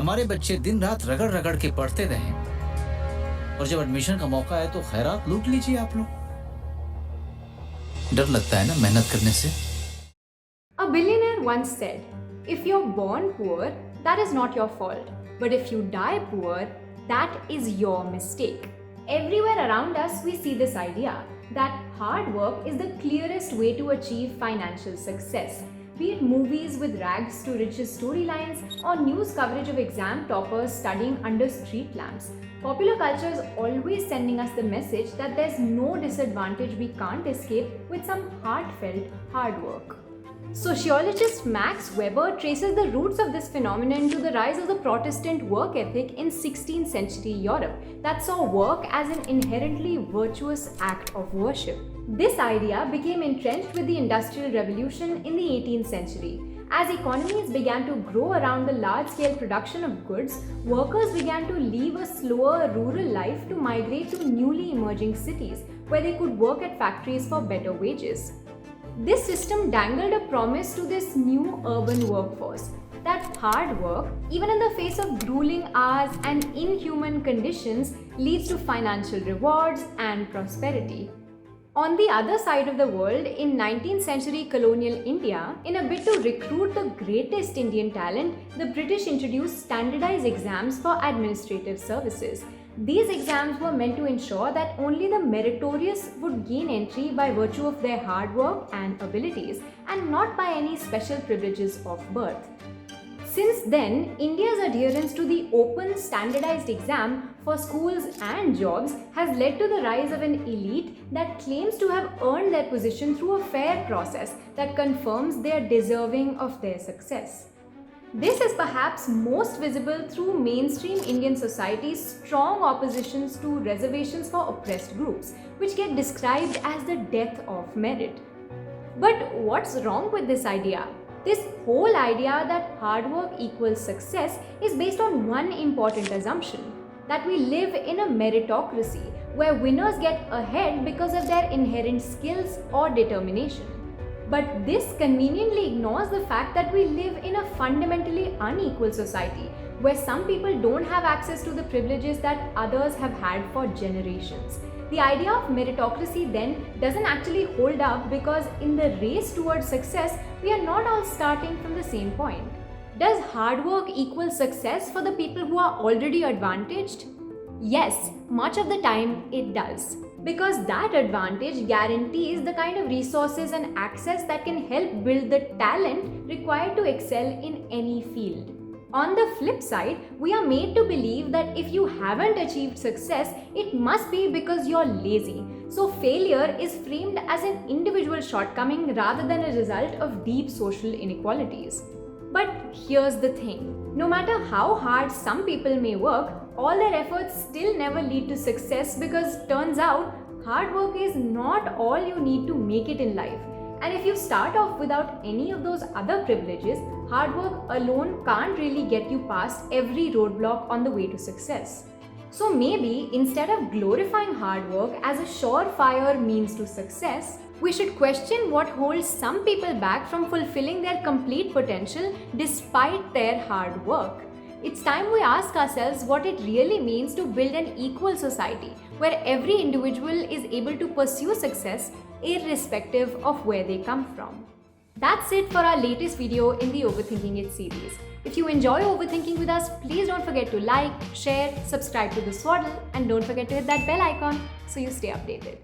हमारे बच्चे दिन रात रगड़ रगड़ के पढ़ते रहे और जब एडमिशन का मौका है तो खैरात लूट लीजिए आप लोग। डर लगता है ना मेहनत करने से। A billionaire once said, if you're born poor, that is not your fault. But if you die poor, that is your mistake. Everywhere around us, we see this idea that hard work is the clearest way to achieve financial success. Be it movies with rags to riches storylines or news coverage of exam toppers studying under street lamps, popular culture is always sending us the message that there's no disadvantage we can't escape with some heartfelt hard work. Sociologist Max Weber traces the roots of this phenomenon to the rise of the Protestant work ethic in 16th century Europe that saw work as an inherently virtuous act of worship. This idea became entrenched with the Industrial Revolution in the 18th century. As economies began to grow around the large-scale production of goods, workers began to leave a slower rural life to migrate to newly emerging cities where they could work at factories for better wages. This system dangled a promise to this new urban workforce that hard work, even in the face of grueling hours and inhuman conditions, leads to financial rewards and prosperity. On the other side of the world, in 19th century colonial India, in a bid to recruit the greatest Indian talent, the British introduced standardized exams for administrative services. These exams were meant to ensure that only the meritorious would gain entry by virtue of their hard work and abilities, and not by any special privileges of birth. Since then, India's adherence to the open standardized exam for schools and jobs has led to the rise of an elite that claims to have earned their position through a fair process that confirms they are deserving of their success. This is perhaps most visible through mainstream Indian society's strong oppositions to reservations for oppressed groups, which get described as the death of merit. But what's wrong with this idea? This whole idea that hard work equals success is based on one important assumption, that we live in a meritocracy where winners get ahead because of their inherent skills or determination. But this conveniently ignores the fact that we live in a fundamentally unequal society where some people don't have access to the privileges that others have had for generations. The idea of meritocracy then doesn't actually hold up because in the race towards success, we are not all starting from the same point. Does hard work equal success for the people who are already advantaged? Yes, much of the time it does. Because that advantage guarantees the kind of resources and access that can help build the talent required to excel in any field. On the flip side, we are made to believe that if you haven't achieved success, it must be because you're lazy. So failure is framed as an individual shortcoming rather than a result of deep social inequalities. But here's the thing, no matter how hard some people may work, all their efforts still never lead to success because turns out hard work is not all you need to make it in life. And if you start off without any of those other privileges, hard work alone can't really get you past every roadblock on the way to success. So maybe instead of glorifying hard work as a surefire means to success, we should question what holds some people back from fulfilling their complete potential despite their hard work. It's time we ask ourselves what it really means to build an equal society where every individual is able to pursue success irrespective of where they come from. That's it for our latest video in the Overthinking It series. If you enjoy overthinking with us, please don't forget to like, share, subscribe to the Swaddle, and don't forget to hit that bell icon so you stay updated.